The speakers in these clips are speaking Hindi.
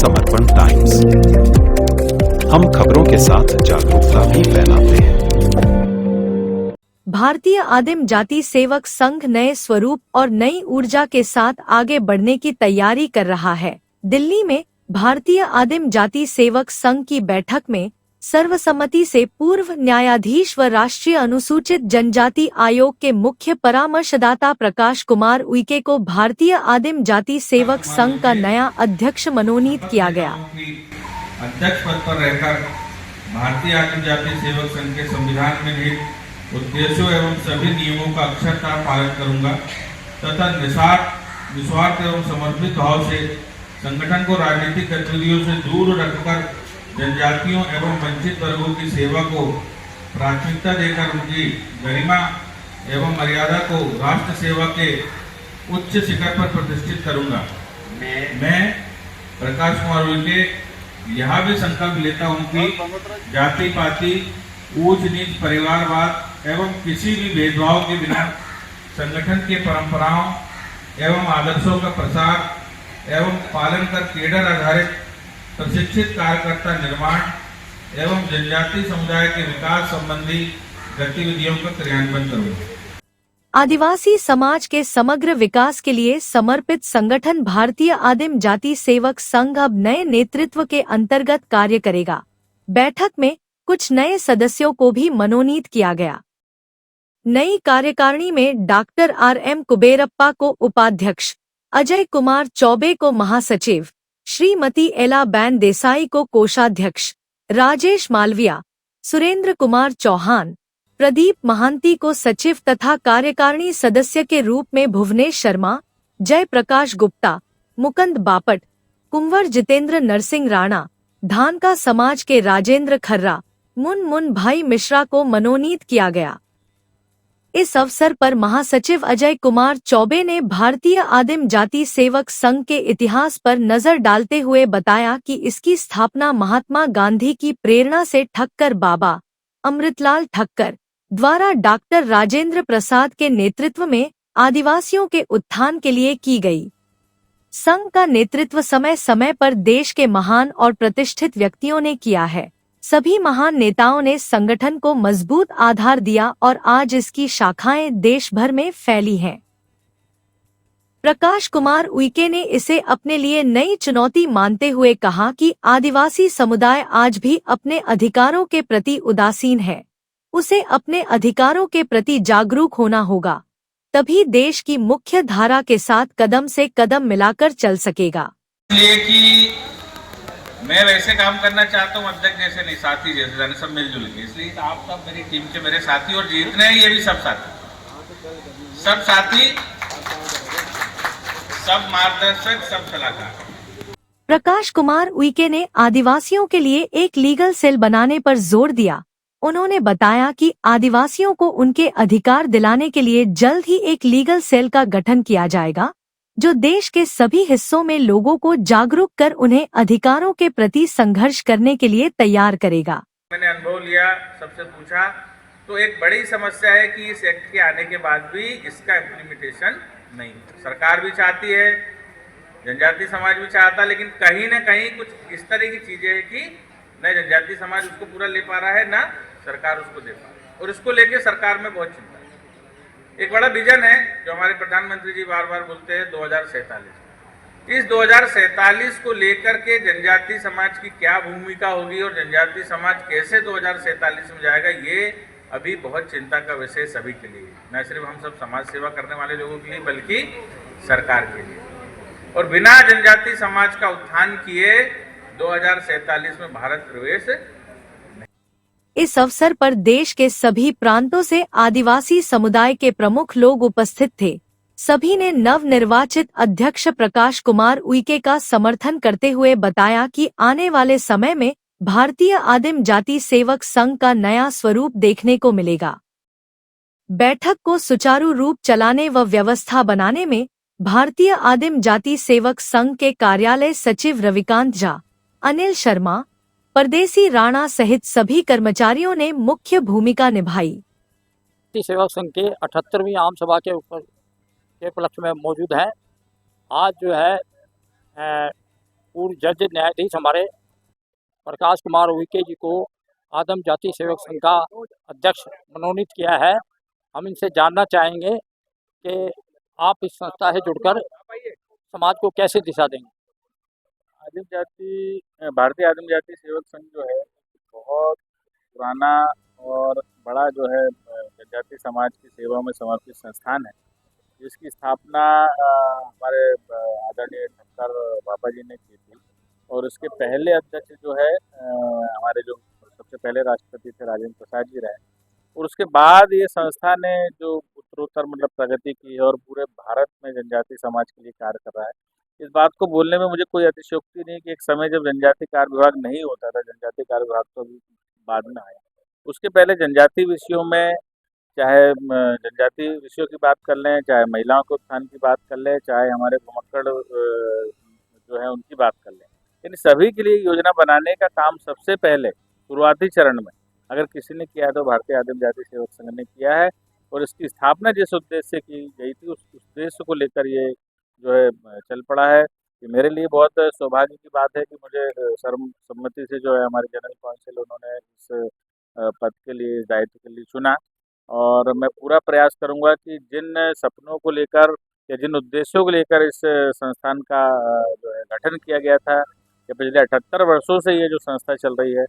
समर्पण टाइम्स, हम खबरों के साथ जागरूकता भी फैलाते हैं। भारतीय आदिम जाति सेवक संघ नए स्वरूप और नई ऊर्जा के साथ आगे बढ़ने की तैयारी कर रहा है। दिल्ली में भारतीय आदिम जाति सेवक संघ की बैठक में सर्वसम्मति से पूर्व न्यायाधीश व राष्ट्रीय अनुसूचित जनजाति आयोग के मुख्य परामर्शदाता प्रकाश कुमार उइके को भारतीय आदिम जाति सेवक संघ का नया अध्यक्ष मनोनीत किया गया। अध्यक्ष पद पर रहकर भारतीय आदिम जाति सेवक संघ के संविधान में निहित उद्देश्यों एवं सभी नियमों का अक्षरशः पालन करूंगा तथा निस्वार्थ एवं समर्पित भाव से संगठन को राजनीतिक गतिविधियों से दूर रखकर जनजातियों एवं वंचित वर्गों की सेवा को प्राथमिकता देकर उनकी गरिमा एवं मर्यादा को राष्ट्र सेवा के उच्च शिखर पर प्रतिष्ठित करूंगा। मैं प्रकाश कुमार उइके यह भी संकल्प लेता हूं कि जाति पाति ऊंच नीच परिवारवाद एवं किसी भी भेदभाव के बिना संगठन के परंपराओं एवं आदर्शों का प्रसार एवं पालन कर केडर आधारित प्रशिक्षित कार्यकर्ता निर्माण एवं जनजाति समुदाय के विकास संबंधी गतिविधियों का क्रियान्वयन करूंगा। आदिवासी समाज के समग्र विकास के लिए समर्पित संगठन भारतीय आदिम जाति सेवक संघ अब नए नेतृत्व के अंतर्गत कार्य करेगा। बैठक में कुछ नए सदस्यों को भी मनोनीत किया गया। नई कार्यकारिणी में डॉक्टर RM कुबेरप्पा को उपाध्यक्ष, अजय कुमार चौबे को महासचिव, श्रीमती एलाबेन देसाई को कोषाध्यक्ष, राजेश मालविया, सुरेंद्र कुमार चौहान, प्रदीप महांती को सचिव तथा कार्यकारिणी सदस्य के रूप में भुवनेश शर्मा, जय प्रकाश गुप्ता, मुकुंद बापट, कुंवर जितेंद्र नरसिंह राणा, धानका समाज के राजेंद्र खर्रा, मुन भाई मिश्रा को मनोनीत किया गया। इस अवसर पर महासचिव अजय कुमार चौबे ने भारतीय आदिम जाति सेवक संघ के इतिहास पर नजर डालते हुए बताया कि इसकी स्थापना महात्मा गांधी की प्रेरणा से ठक्कर बाबा अमृतलाल ठक्कर द्वारा डॉक्टर राजेंद्र प्रसाद के नेतृत्व में आदिवासियों के उत्थान के लिए की गई। संघ का नेतृत्व समय समय पर देश के महान और प्रतिष्ठित व्यक्तियों ने किया है। सभी महान नेताओं ने संगठन को मजबूत आधार दिया और आज इसकी शाखाएं देश भर में फैली हैं। प्रकाश कुमार उइके ने इसे अपने लिए नई चुनौती मानते हुए कहा कि आदिवासी समुदाय आज भी अपने अधिकारों के प्रति उदासीन है। उसे अपने अधिकारों के प्रति जागरूक होना होगा, तभी देश की मुख्य धारा के साथ कदम से कदम मिलाकर चल सकेगा। इसलिए कि मैं वैसे काम करना चाहता हूँ अध्यक्ष जैसे नहीं, साथी जैसे जाने सब मिलजुल के, इसलिए आप सब मेरी टीम के मेरे साथी और जितने हैं ये भी सब साथी, सब मार्गदर्शक, सब सलाहकार। प्रकाश कुमार उइके ने आदिवासियों के लिए एक लीगल सेल बनाने पर जोर दिया। उन्होंने बताया कि आदिवासियों को उनके अधिकार दिलाने के लिए जल्द ही एक लीगल सेल का गठन किया जाएगा, जो देश के सभी हिस्सों में लोगों को जागरूक कर उन्हें अधिकारों के प्रति संघर्ष करने के लिए तैयार करेगा। मैंने अनुभव लिया, सबसे पूछा, तो एक बड़ी समस्या है कि इस एक्ट के आने के बाद भी इसका इम्प्लीमेंटेशन नहीं। सरकार भी चाहती है, जनजाति समाज भी चाहता, लेकिन कहीं न कहीं कुछ इस तरह की चीजें है कि न जनजाति समाज उसको पूरा ले पा रहा है, न सरकार उसको दे पा रही है, और इसको लेके सरकार में बहुत चिंता है। एक बड़ा विजन है जो हमारे प्रधानमंत्री जी बार बार बोलते हैं 2047। इस 2047 को लेकर के जनजाति समाज की क्या भूमिका होगी और जनजाति समाज कैसे 2047 में जाएगा, ये अभी बहुत चिंता का विषय सभी के लिए, न सिर्फ हम सब समाज सेवा करने वाले लोगों के लिए बल्कि सरकार के लिए। और बिना जनजाति समाज का उत्थान किए 2047 में भारत प्रवेश। इस अवसर पर देश के सभी प्रांतों से आदिवासी समुदाय के प्रमुख लोग उपस्थित थे। सभी ने नवनिर्वाचित अध्यक्ष प्रकाश कुमार उइके का समर्थन करते हुए बताया कि आने वाले समय में भारतीय आदिम जाति सेवक संघ का नया स्वरूप देखने को मिलेगा। बैठक को सुचारू रूप चलाने व व्यवस्था बनाने में भारतीय आदिम जाति सेवक संघ के कार्यालय सचिव रविकांत झा, अनिल शर्मा, परदेसी राणा सहित सभी कर्मचारियों ने मुख्य भूमिका निभाई। सेवक संघ के 78वीं आम सभा के उपलक्ष्य में मौजूद है। आज जो है पूर्व जज न्यायाधीश हमारे प्रकाश कुमार उइके जी को आदम जाति सेवक संघ का अध्यक्ष मनोनीत किया है। हम इनसे जानना चाहेंगे कि आप इस संस्था से जुड़कर समाज को कैसे दिशा देंगे। आदिम जाति भारतीय आदिम जाति सेवक संघ जो है बहुत पुराना और बड़ा जो है जनजाति समाज की सेवा में समर्पित संस्थान है, जिसकी स्थापना हमारे आदरणीय डॉक्टर बाबा जी ने की थी। और उसके पहले अध्यक्ष जो है हमारे जो सबसे पहले राष्ट्रपति थे राजेंद्र प्रसाद जी रहे। और उसके बाद ये संस्था ने जो उत्तरोत्तर मतलब प्रगति की है और पूरे भारत में जनजाति समाज के लिए कार्य कर रहा है। इस बात को बोलने में मुझे कोई अतिशयोक्ति नहीं कि एक समय जब जनजाति कार्य विभाग नहीं होता था, जनजाति कार्य विभाग तो अभी बाद में आया। उसके पहले जनजाति विषयों में चाहे जनजाति विषयों की बात कर लें, चाहे महिलाओं के उत्थान की बात कर लें, चाहे हमारे घुमक्कड़ जो है उनकी बात कर लें, इन सभी के लिए योजना बनाने का काम सबसे पहले शुरुआती चरण में अगर किसी ने किया है तो भारतीय आदिम जाति सेवक संघ ने किया है। और इसकी स्थापना जिस उद्देश्य से की गई थी उस उद्देश्य को लेकर ये जो है चल पड़ा है। ये मेरे लिए बहुत सौभाग्य की बात है कि मुझे सर्वसम्मति से जो है हमारे जनरल काउंसिल उन्होंने इस पद के लिए, इस दायित्व के लिए चुना। और मैं पूरा प्रयास करूंगा कि जिन सपनों को लेकर या जिन उद्देश्यों को लेकर इस संस्थान का जो है गठन किया गया था, या पिछले 78 वर्षों से ये जो संस्था चल रही है,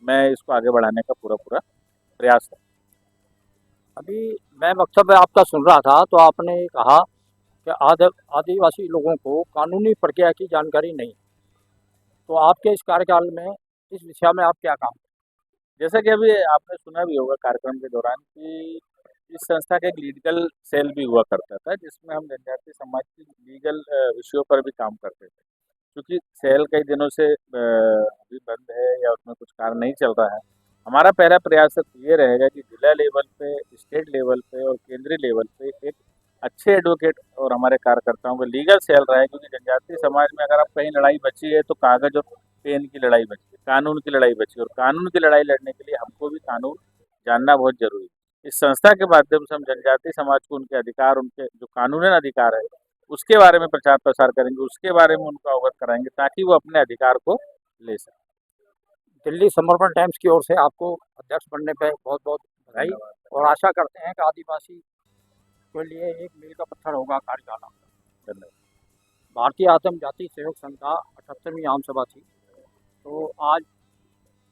मैं इसको आगे बढ़ाने का पूरा प्रयास करूँ। अभी मैं वक्तव्य आपका सुन रहा था तो आपने कहा कि आदिवासी लोगों को कानूनी प्रक्रिया की जानकारी नहीं, तो आपके इस कार्यकाल में इस दिशा में आप क्या काम। जैसा कि अभी आपने सुना भी होगा कार्यक्रम के दौरान कि इस संस्था का एक लीगल सेल भी हुआ करता था, जिसमें हम जनजाति समाज की लीगल विषयों पर भी काम करते थे। क्योंकि सेल कई दिनों से अभी बंद है या उसमें कुछ कार्य नहीं चल रहा है, हमारा पहला प्रयास ये रहेगा कि जिला लेवल पे, स्टेट लेवल पे और केंद्रीय लेवल पे एक अच्छे एडवोकेट और हमारे कार्यकर्ताओं का लीगल सेल रहा है। क्योंकि जनजातीय समाज में अगर आप कहीं लड़ाई बची है तो कागज और पेन की लड़ाई बची है, कानून की लड़ाई बची है। और कानून की लड़ाई लड़ने के लिए हमको भी कानून जानना बहुत जरूरी है। इस संस्था के माध्यम से हम जनजातीय समाज को उनके अधिकार, उनके जो कानूनन अधिकार है उसके बारे में प्रचार प्रसार करेंगे, उसके बारे में उनको अवगत कराएंगे ताकि वो अपने अधिकार को ले सकें। दिल्ली समर्पण टाइम्स की ओर से आपको अध्यक्ष बनने पर बहुत बहुत बधाई, और आशा करते हैं कि आदिवासी के लिए एक मील का पत्थर होगा कार्यकाल। धन्यवाद। भारतीय आदिम जाति सेवक संघ का 78वीं आम सभा थी, तो आज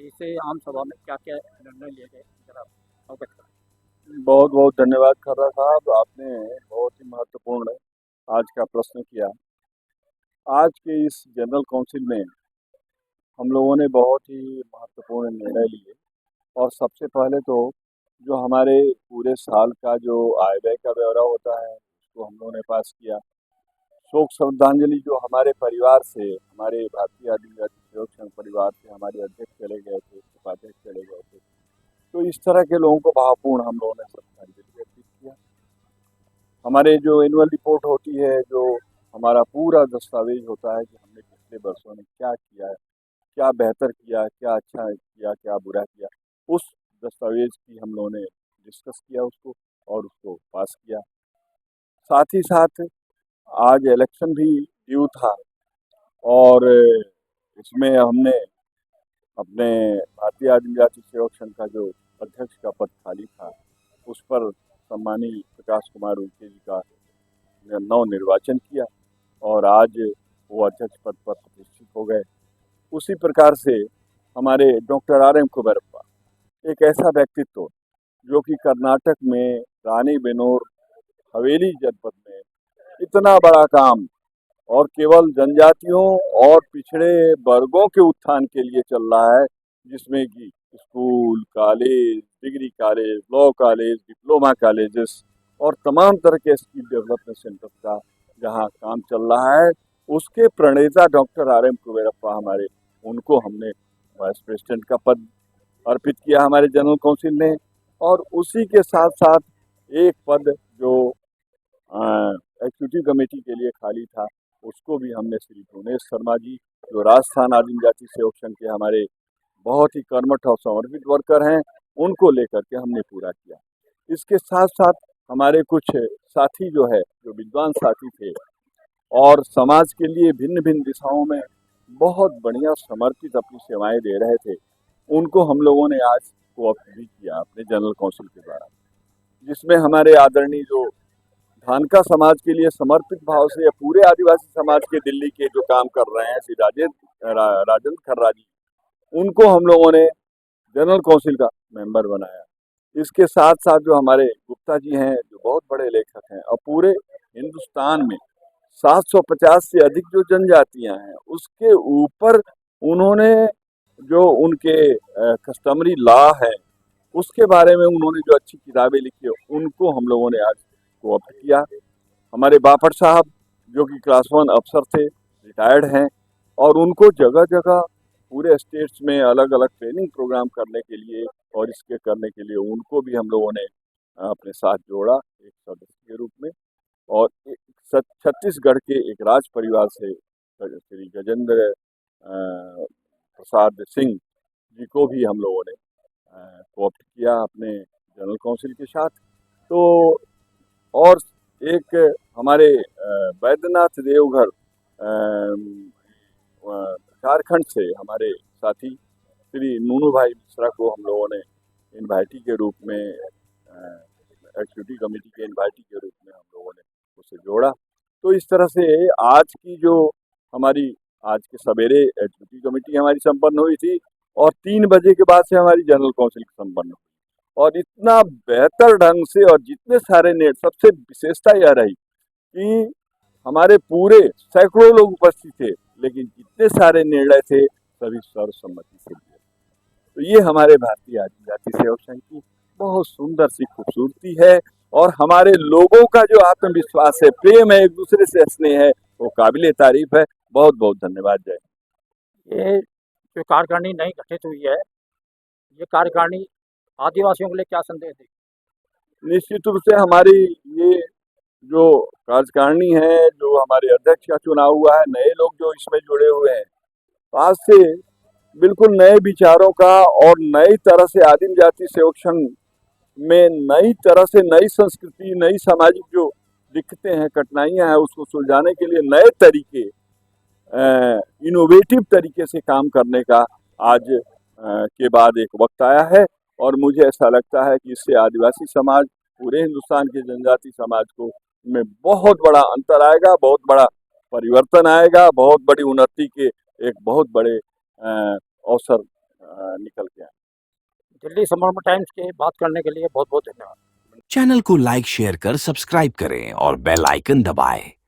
इसे आम सभा में क्या क्या निर्णय लिए गए जरा अवगत करें। बहुत बहुत धन्यवाद खर्रा साहब, आपने बहुत ही महत्वपूर्ण आज का प्रश्न किया। आज के इस जनरल काउंसिल में हम लोगों ने बहुत ही महत्वपूर्ण निर्णय लिए। और सबसे पहले तो जो हमारे पूरे साल का जो आय व्यय का ब्यौरा होता है उसको हम लोगों ने पास किया। शोक श्रद्धांजलि जो हमारे परिवार से, हमारे भारतीय आदिम जाति सेवक संघ परिवार से हमारे अध्यक्ष चले गए थे, उपाध्यक्ष चले गए थे, तो इस तरह के लोगों को भावपूर्ण हम लोगों ने श्रद्धांजलि अर्पित किया। हमारे जो एनुअल रिपोर्ट होती है, जो हमारा पूरा दस्तावेज होता है कि हमने पिछले वर्षों में क्या किया है, क्या बेहतर किया, क्या अच्छा किया, क्या बुरा किया, उस दस्तावेज की हम लोगों ने डिस्कस किया उसको और उसको पास किया। साथ ही साथ आज इलेक्शन भी ड्यू था और इसमें हमने अपने भारतीय आदिम जाति सेवक संघ का जो अध्यक्ष का पद खाली था उस पर सम्मानीय प्रकाश कुमार उइके जी का नव निर्वाचन किया और आज वो अध्यक्ष पद पर प्रतिष्ठित हो गए। उसी प्रकार से हमारे डॉक्टर RM कुबेरप्पा एक ऐसा व्यक्तित्व जो कि कर्नाटक में रानीबेन्नूर हवेली जनपद में इतना बड़ा काम और केवल जनजातियों और पिछड़े वर्गों के उत्थान के लिए चल रहा है, जिसमें कि school, college, degree college, law college, diploma colleges और तमाम तरह के स्किल डेवलपमेंट सेंटर का जहां काम चल रहा है, उसके प्रणेता डॉक्टर RM कुबेरप्पा हमारे, उनको हमने वाइस प्रेसिडेंट का पद अर्पित किया हमारे जनरल काउंसिल ने। और उसी के साथ साथ एक पद जो एग्जीक्यूटिव कमेटी के लिए खाली था उसको भी हमने श्री भुवनेश शर्मा जी, जो राजस्थान आदिम जाति सेवक संघ के हमारे बहुत ही कर्मठ और समर्पित वर्कर हैं, उनको लेकर के हमने पूरा किया। इसके साथ साथ हमारे कुछ साथी जो विद्वान साथी थे और समाज के लिए भिन्न भिन्न दिशाओं में बहुत बढ़िया समर्पित अपनी सेवाएं दे रहे थे, उनको हम लोगों ने आज कोऑप्ट भी किया अपने जनरल काउंसिल के द्वारा, जिसमें हमारे आदरणीय जो धानका समाज के लिए समर्पित भाव से या पूरे आदिवासी समाज के दिल्ली के जो काम कर रहे हैं श्री राजेंद्र खर्रा जी, उनको हम लोगों ने जनरल काउंसिल का मेंबर बनाया। इसके साथ साथ जो हमारे गुप्ता जी हैं, जो बहुत बड़े लेखक हैं, और पूरे हिंदुस्तान में 750 से अधिक जो जनजातियां हैं, उसके ऊपर उन्होंने जो उनके कस्टमरी लॉ है उसके बारे में उन्होंने जो अच्छी किताबें लिखी है, उनको हम लोगों ने आज कोऑप्ट किया। हमारे बापट साहब जो कि क्लास 1 अफसर थे, रिटायर्ड हैं, और उनको जगह जगह पूरे स्टेट्स में अलग अलग ट्रेनिंग प्रोग्राम करने के लिए और इसके करने के लिए उनको भी हम लोगों ने अपने साथ जोड़ा एक सदस्य के रूप में। और छत्तीसगढ़ के एक राज परिवार से श्री गजेंद्र प्रसाद सिंह जी को भी हम लोगों ने कोऑप्ट किया अपने जनरल काउंसिल के साथ। तो और एक हमारे बैद्यनाथ देवघर झारखंड से हमारे साथी श्री नूनू भाई मिश्रा को हम लोगों ने इनवाइटी के रूप में, एक्टिविटी कमेटी के इनवाइटी के रूप में हम लोगों ने उसे जोड़ा। तो इस तरह से आज की जो हमारी आज के सवेरे एक्टिविटी कमेटी हमारी संपन्न हुई थी, और 3 बजे के बाद से हमारी जनरल काउंसिल संपन्न हुई, और इतना बेहतर ढंग से, और जितने सारे सबसे विशेषता यह रही कि हमारे पूरे सैकड़ों लोग उपस्थित थे, लेकिन जितने सारे निर्णय थे सभी सर्वसम्मति से लिए। तो ये हमारे भारतीय आदिम जाति सेवक संघ की बहुत सुंदर सी खूबसूरती है, और हमारे लोगों का जो आत्मविश्वास है, प्रेम है, एक दूसरे से स्नेह है, वो काबिले तारीफ है। बहुत बहुत धन्यवाद। जय। ये जो कार्यकारिणी नई गठित हुई है, ये कार्यकारिणी आदिवासियों के लिए क्या संदेश देगी? निश्चित रूप से हमारी ये जो कार्यकारिणी है, जो हमारे अध्यक्ष का चुनाव हुआ है, नए लोग जो इसमें जुड़े हुए हैं, तो आज से बिल्कुल नए विचारों का और नई तरह से आदिम जाति सेवक संघ में नई तरह से नई संस्कृति, नई सामाजिक जो दिक्कतें हैं, कठिनाइयां हैं, उसको सुलझाने के लिए नए तरीके, इनोवेटिव तरीके से काम करने का आज के बाद एक वक्त आया है। और मुझे ऐसा लगता है कि इससे आदिवासी समाज, पूरे हिंदुस्तान के जनजाति समाज को में बहुत बड़ा अंतर आएगा, बहुत बड़ा परिवर्तन आएगा, बहुत बड़ी उन्नति के एक बहुत बड़े अवसर निकल के आए। दिल्ली समर्पण टाइम्स के बात करने के लिए बहुत बहुत धन्यवाद। चैनल को लाइक शेयर कर सब्सक्राइब करें और बेल आइकन दबाएं।